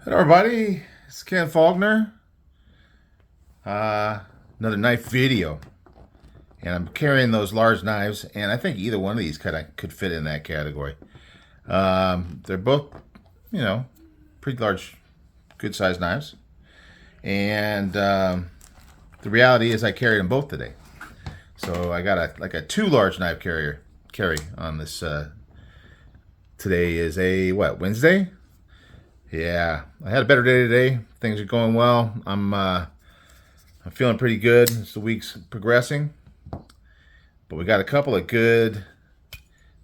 Hello, everybody. It's Ken Faulkner. Another knife video, and I'm carrying those large knives, and I think either one of these could fit in that category. They're both, you know, pretty large, good-sized knives, and the reality is I carried them both today. So I got a two large knife carry on this. Today is a Wednesday? Yeah, I had a better day today. Things are going well. I'm feeling pretty good as the week's progressing. But we got a couple of good,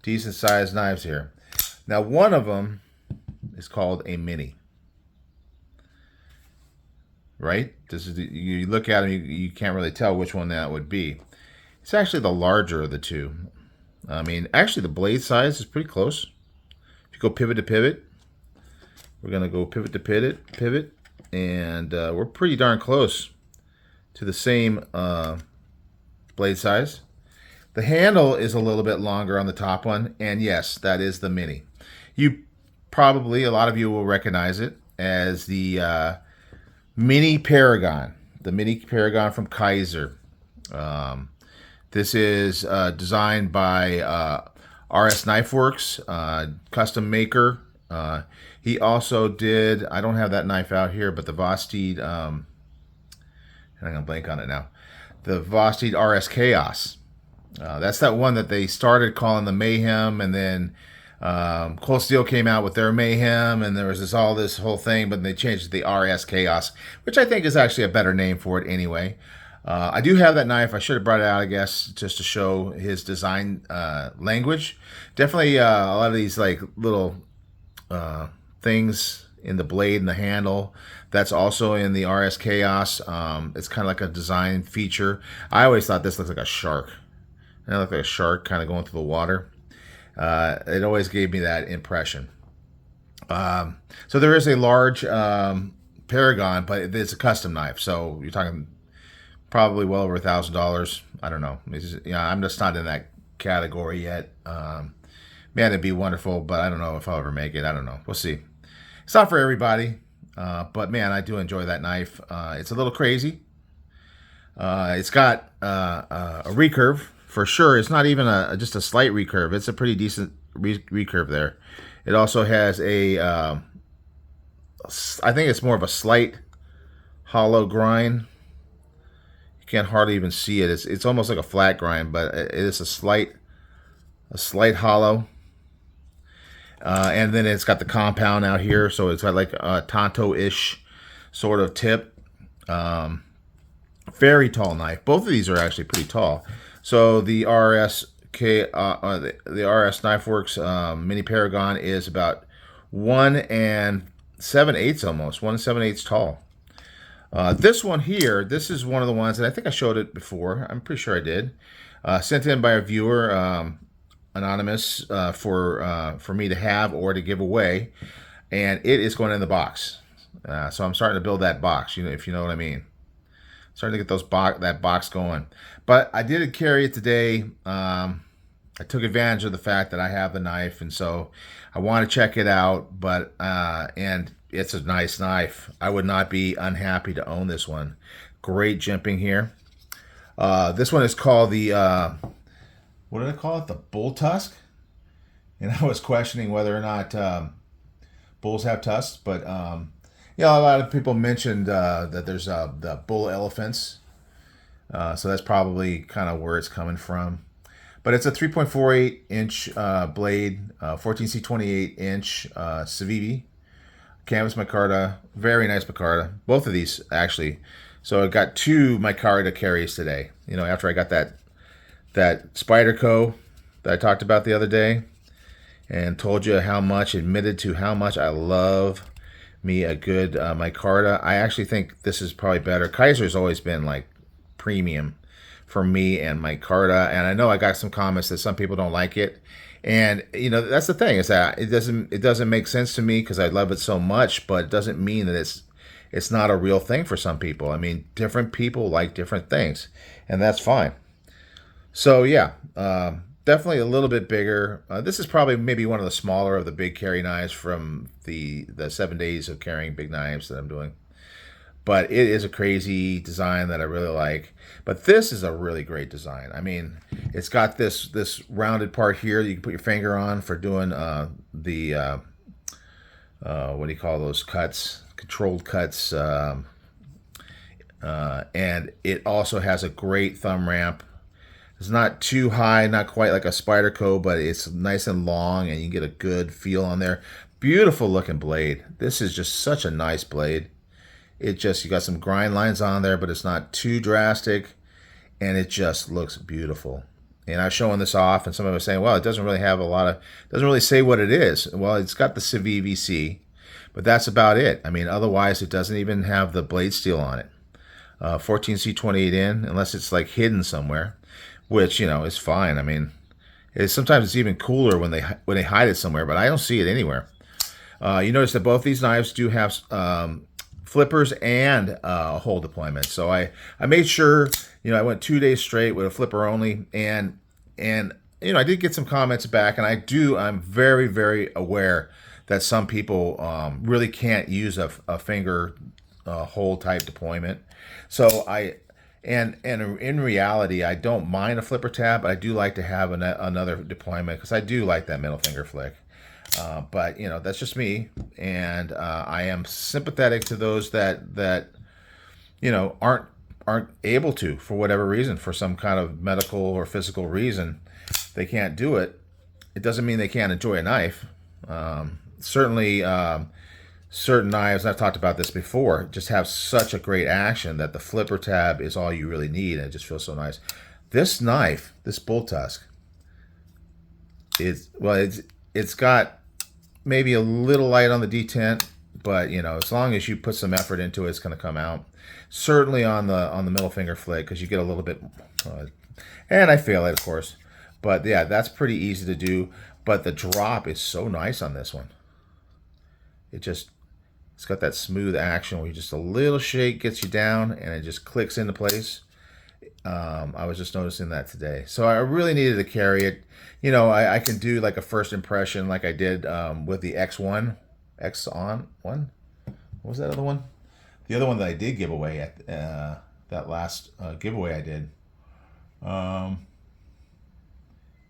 decent sized knives here. Now, one of them is called a mini. Right? You look at them, you can't really tell which one that would be. It's actually the larger of the two. I mean, actually, the blade size is pretty close. If you go pivot to pivot, we're going to go pivot to pivot, and we're pretty darn close to the same blade size. The handle is a little bit longer on the top one, and yes, that is the mini. A lot of you will recognize it as the Mini Paragon, the Mini Paragon from Kaiser. This is designed by RS Knife Works, custom maker. He also did, I don't have that knife out here, but the Vosteed, I'm going to blank on it now, the Vosteed RS Chaos. That's that one that they started calling the Mayhem, and then Cold Steel came out with their Mayhem, and there was this whole thing, but they changed it to the RS Chaos, which I think is actually a better name for it anyway. I do have that knife. I should have brought it out, I guess, just to show his design language. Definitely a lot of these like little things in the blade and the handle. That's also in the RS Chaos. It's kind of like a design feature. I always thought this looks like a shark. It looked like a shark kind of going through the water. It always gave me that impression. So there is a large Paragon, but it's a custom knife. So you're talking probably well over $1,000. I don't know. I'm just not in that category yet. Man, it'd be wonderful, but I don't know if I'll ever make it. I don't know. We'll see. It's not for everybody, but man, I do enjoy that knife. It's a little crazy. It's got a recurve for sure. It's not even just a slight recurve. It's a pretty decent recurve there. It also has I think it's more of a slight hollow grind. You can't hardly even see it. It's almost like a flat grind, but it is a slight hollow. And then it's got the compound out here, so it's got like a Tonto-ish sort of tip. Very tall knife. Both of these are actually pretty tall. So the the RS Knife Works Mini Paragon is about 1 7/8 almost, 1 7/8 tall. This one here, this is one of the ones, and I think I showed it before. I'm pretty sure I did. Sent in by a viewer, anonymous, for me to have or to give away, and it is going in the box. So I'm starting to build that box, if you know what I mean. Starting to get that box going. But I did carry it today. I took advantage of the fact that I have the knife, and so I want to check it out. But and it's a nice knife. I would not be unhappy to own this one. Great jimping here. This one is called the what did I call it? The bull tusk. And I was questioning whether or not bulls have tusks, but a lot of people mentioned that there's the bull elephants. So that's probably kind of where it's coming from. But it's a 3.48 inch blade, 14C28 inch Civivi canvas micarta. Very nice micarta. Both of these actually. So I got two micarta carries today. After I got that Spyderco that I talked about the other day and told you admitted to how much I love me a good micarta. I actually think this is probably better. Kaiser's always been like premium for me and micarta, and I know I got some comments that some people don't like it, and that's the thing, is that it doesn't make sense to me because I love it so much, but it doesn't mean that it's not a real thing for some people. I mean, different people like different things, and that's fine. So yeah, definitely a little bit bigger. This is probably maybe one of the smaller of the big carry knives from the 7 days of carrying big knives that I'm doing. But it is a crazy design that I really like. But this is a really great design. I mean, it's got this rounded part here that you can put your finger on for doing the what do you call those cuts? Controlled cuts. And it also has a great thumb ramp. It's not too high, not quite like a Spyderco, but it's nice and long, and you get a good feel on there. Beautiful looking blade. This is just such a nice blade. It just, you got some grind lines on there, but it's not too drastic, and it just looks beautiful. And I was showing this off, and somebody was saying, well, it doesn't really have a lot of, doesn't really say what it is. Well, it's got the CVVC, but that's about it. I mean, otherwise, it doesn't even have the blade steel on it. 14C28N, unless it's like hidden somewhere, which, you know, is fine. I mean, sometimes it's even cooler when they hide it somewhere, but I don't see it anywhere. You notice that both these knives do have flippers and hole deployment. So I made sure, you know, I went 2 days straight with a flipper only, and you know, I did get some comments back, and I'm very, very aware that some people really can't use a finger hole type deployment. So and in reality, I don't mind a flipper tab, but I do like to have another deployment because I do like that middle finger flick. But you know, that's just me, and I am sympathetic to those that you know aren't able to, for whatever reason, for some kind of medical or physical reason, they can't do it. It doesn't mean they can't enjoy a knife. Certainly, certain knives, I've talked about this before, just have such a great action that the flipper tab is all you really need, and it just feels so nice. This knife, this bull tusk, is, well, it's got maybe a little light on the detent, but you know, as long as you put some effort into it, it's going to come out. Certainly on the middle finger flick, because you get a little bit, and I fail it, of course. But yeah, that's pretty easy to do. But the drop is so nice on this one. It's got that smooth action where just a little shake gets you down, and it just clicks into place. I was just noticing that today. So I really needed to carry it. You know, I can do like a first impression like I did with the X1. X-On one? What was that other one? The other one that I did give away at that last giveaway I did.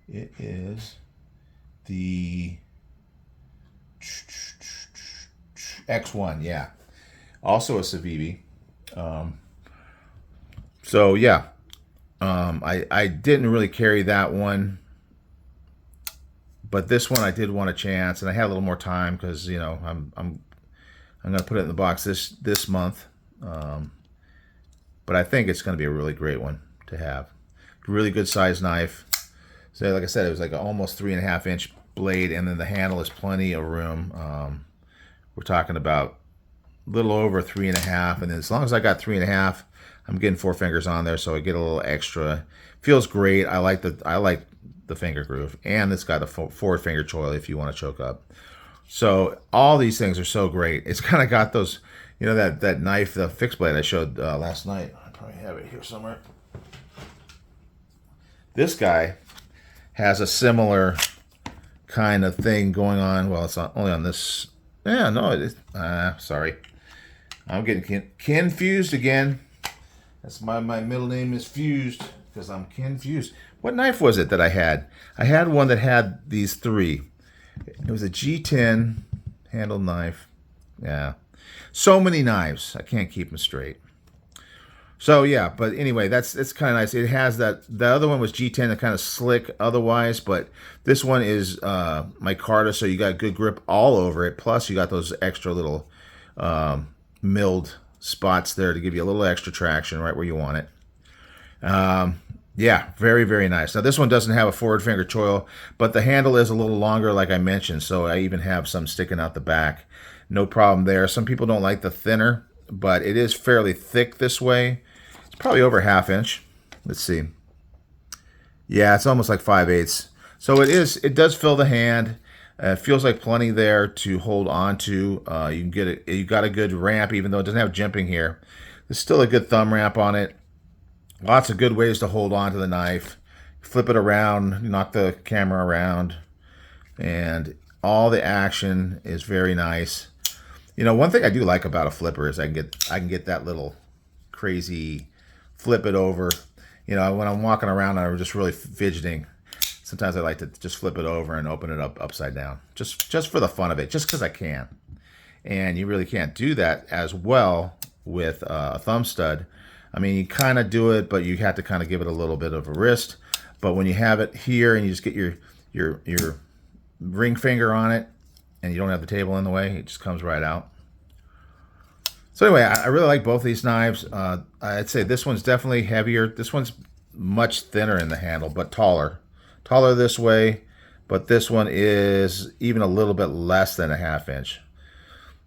It is the X1, yeah. Also a Civivi. So yeah, I didn't really carry that one, but this one I did want a chance, and I had a little more time because, you know, I'm gonna put it in the box this month. But I think it's gonna be a really great one to have. Really good size knife. So like I said, it was like an almost 3.5-inch blade, and then the handle is plenty of room. We're talking about a little over 3.5, and then as long as I got 3.5, I'm getting 4 fingers on there, so I get a little extra. Feels great. I like the finger groove, and it's got a forward finger choil if you want to choke up. So all these things are so great. It's kind of got those, you know, that knife, the fixed blade I showed last night. I probably have it here somewhere. This guy has a similar kind of thing going on. Well, it's not only on this. Yeah, no, it is. Sorry. I'm getting confused again. That's my middle name is Fused, because I'm confused. What knife was it that I had? I had one that had these three. It was a G10 handled knife. Yeah. So many knives. I can't keep them straight. So yeah, but anyway, it's kind of nice. It has that. The other one was G10, that kind of slick otherwise, but this one is micarta, so you got good grip all over it. Plus, you got those extra little milled spots there to give you a little extra traction right where you want it. Yeah, very, very nice. Now this one doesn't have a forward finger choil, but the handle is a little longer, like I mentioned, so I even have some sticking out the back. No problem there. Some people don't like the thinner, but it is fairly thick this way. It's probably over 1/2 inch. Let's see. Yeah, it's almost like 5/8. So it does fill the hand. It feels like plenty there to hold on to. You can get it. You got a good ramp, even though it doesn't have jimping here. There's still a good thumb ramp on it. Lots of good ways to hold on to the knife. flip it around, knock the camera around, and all the action is very nice. You know, one thing I do like about a flipper is I can get that little crazy flip it over. You know, when I'm walking around and I'm just really fidgeting, sometimes I like to just flip it over and open it up upside down, just for the fun of it, just because I can. And you really can't do that as well with a thumb stud. I mean, you kind of do it, but you have to kind of give it a little bit of a wrist. But when you have it here and you just get your ring finger on it, and you don't have the table in the way, it just comes right out. So anyway, I really like both these knives. I'd say this one's definitely heavier. This one's much thinner in the handle, but taller. Taller this way, but this one is even a little bit less than a 1/2 inch.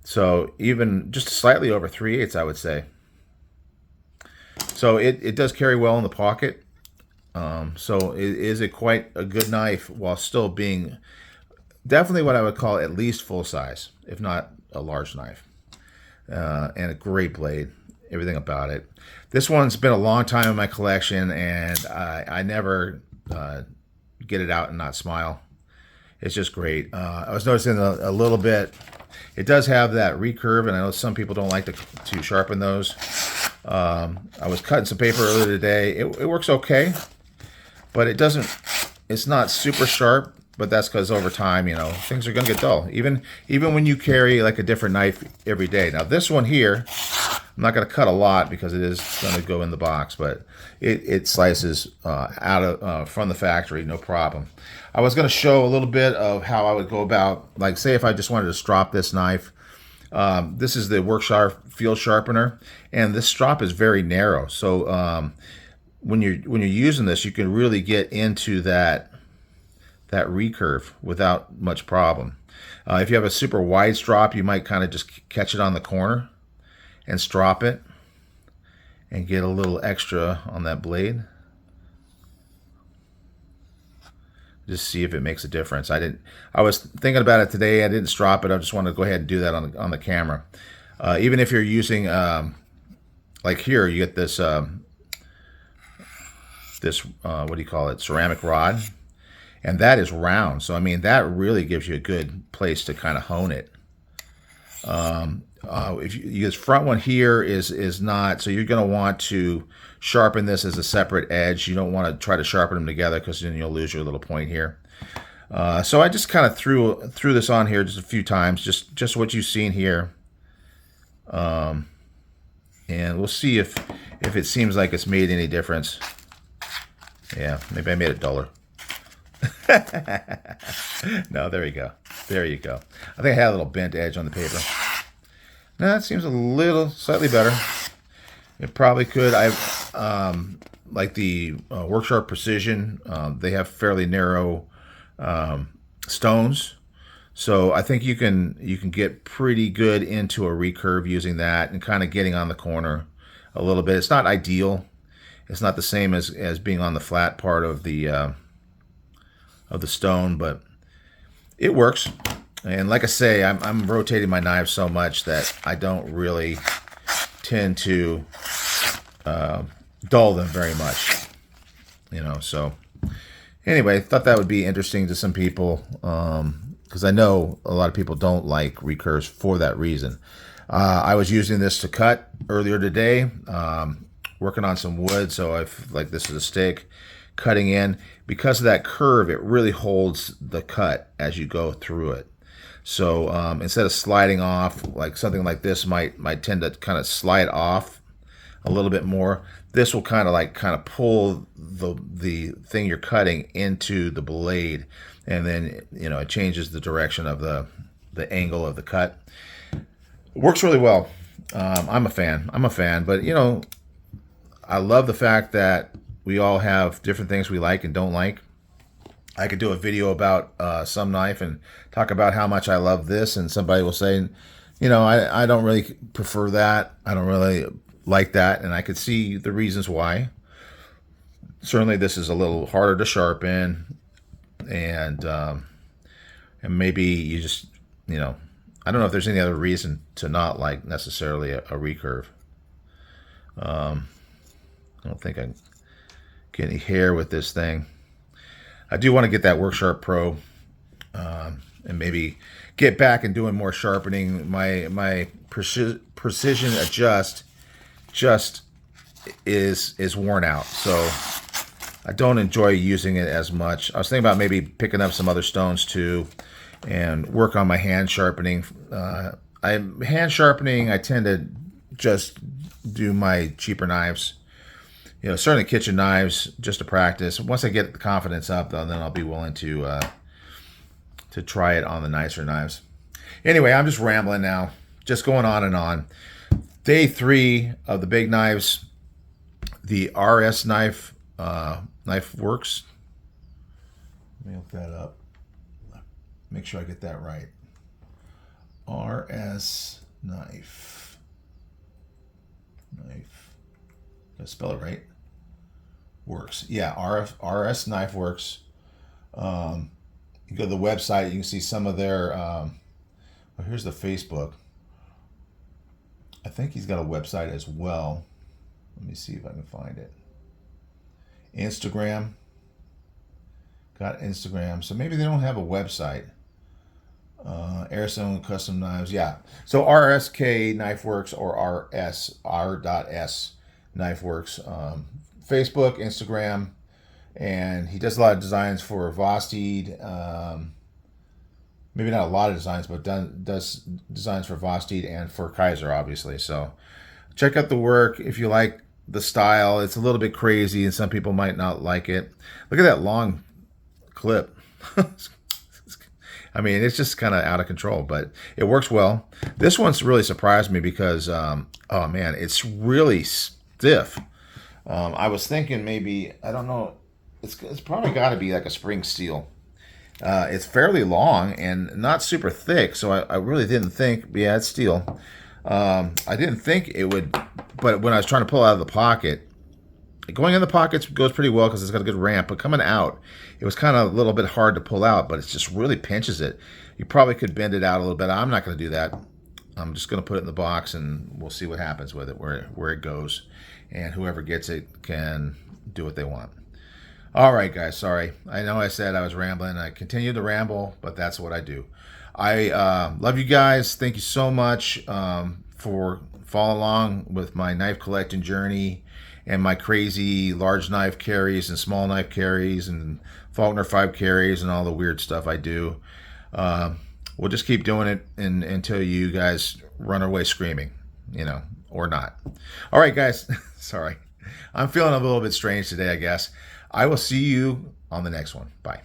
So even just slightly over 3/8, I would say. So it does carry well in the pocket. So it is quite a good knife while still being definitely what I would call at least full size, if not a large knife. And a great blade, everything about it. This one's been a long time in my collection, and I never get it out and not smile. It's just great. I was noticing a little bit, it does have that recurve, and I know some people don't like to sharpen those. I was cutting some paper earlier today. It works okay, but it's not super sharp. But that's because over time, you know, things are going to get dull. Even when you carry like a different knife every day. Now this one here, I'm not going to cut a lot because it is going to go in the box, but it slices out of from the factory, no problem. I was going to show a little bit of how I would go about, like, say if I just wanted to strop this knife. This is the Worksharp Field Sharpener, and this strop is very narrow. So when you're using this, you can really get into that recurve without much problem. If you have a super wide strop, you might kind of just catch it on the corner and strop it and get a little extra on that blade. Just see if it makes a difference. I was thinking about it today. I didn't strop it. I just wanted to go ahead and do that on the camera. Even if you're using like here, you get this what do you call it? Ceramic rod. And that is round, so I mean that really gives you a good place to kind of hone it. This front one here is not, so you're going to want to sharpen this as a separate edge. You don't want to try to sharpen them together because then you'll lose your little point here. So I just kind of threw this on here just a few times, just what you've seen here, and we'll see if it seems like it's made any difference. Yeah, maybe I made it duller. No, there you go. There you go. I think I had a little bent edge on the paper. No, it seems slightly better. It probably could. I've like the Worksharp Precision. They have fairly narrow stones, so I think you can get pretty good into a recurve using that and kind of getting on the corner a little bit. It's not ideal. It's not the same as being on the flat part of the stone, but it works. And like I say, I'm rotating my knives so much that I don't really tend to dull them very much, you know. So anyway, I thought that would be interesting to some people, because I know a lot of people don't like recurves for that reason. I was using this to cut earlier today, working on some wood, so this is a stick, cutting in. Because of that curve, it really holds the cut as you go through it. So instead of sliding off, like something like this might tend to kind of slide off a little bit more, this will kind of pull the thing you're cutting into the blade, and then, you know, it changes the direction of the angle of the cut. It works really well. I'm a fan, but you know, I love the fact that we all have different things we like and don't like. I could do a video about some knife and talk about how much I love this, and somebody will say, you know, I don't really prefer that. I don't really like that, and I could see the reasons why. Certainly this is a little harder to sharpen, and maybe you just, you know, I don't know if there's any other reason to not like necessarily a recurve. I don't think I get any hair with this thing. I do want to get that Work Sharp Pro, and maybe get back and doing more sharpening. My precision adjust just is worn out, so I don't enjoy using it as much. I was thinking about maybe picking up some other stones too, and work on my hand sharpening. Hand sharpening, I tend to just do my cheaper knives. Certainly kitchen knives, just to practice. Once I get the confidence up, though, then I'll be willing to try it on the nicer knives. Anyway, I'm just rambling now, just going on and on. Day 3 of the big knives, the RS knife works. Let me look that up. Make sure I get that right. RS knife. Did I spell it right? Works. Yeah, RS knife works. You go to the website, you can see some of their. Well, here's the Facebook. I think he's got a website as well. Let me see if I can find it. Instagram. Got Instagram. So maybe they don't have a website. Airstone Custom Knives. Yeah. So RSK Knife Works or R.S. Knife Works. Facebook, Instagram. And he does a lot of designs for Vosteed. Maybe not a lot of designs, but does designs for Vosteed and for Kaiser, obviously. So check out the work if you like the style. It's a little bit crazy, and some people might not like it. Look at that long clip. I mean, it's just kind of out of control, but it works well. This one's really surprised me because, oh man, it's really stiff. I was thinking maybe, I don't know, it's probably got to be like a spring steel. It's fairly long and not super thick, so I really didn't think, yeah, it's steel. I didn't think it would, but when I was trying to pull out of the pocket, going in the pockets goes pretty well because it's got a good ramp, but coming out, it was kind of a little bit hard to pull out, but it just really pinches it. You probably could bend it out a little bit. I'm not going to do that. I'm just going to put it in the box, and we'll see what happens with it, where it goes, and whoever gets it can do what they want. All right, guys, sorry. I know I said I was rambling. I continue to ramble, but that's what I do. I love you guys. Thank you so much for following along with my knife collecting journey and my crazy large knife carries and small knife carries and Faulkner 5 carries and all the weird stuff I do. We'll just keep doing it until you guys run away screaming, or not. All right, guys. Sorry. I'm feeling a little bit strange today, I guess. I will see you on the next one. Bye.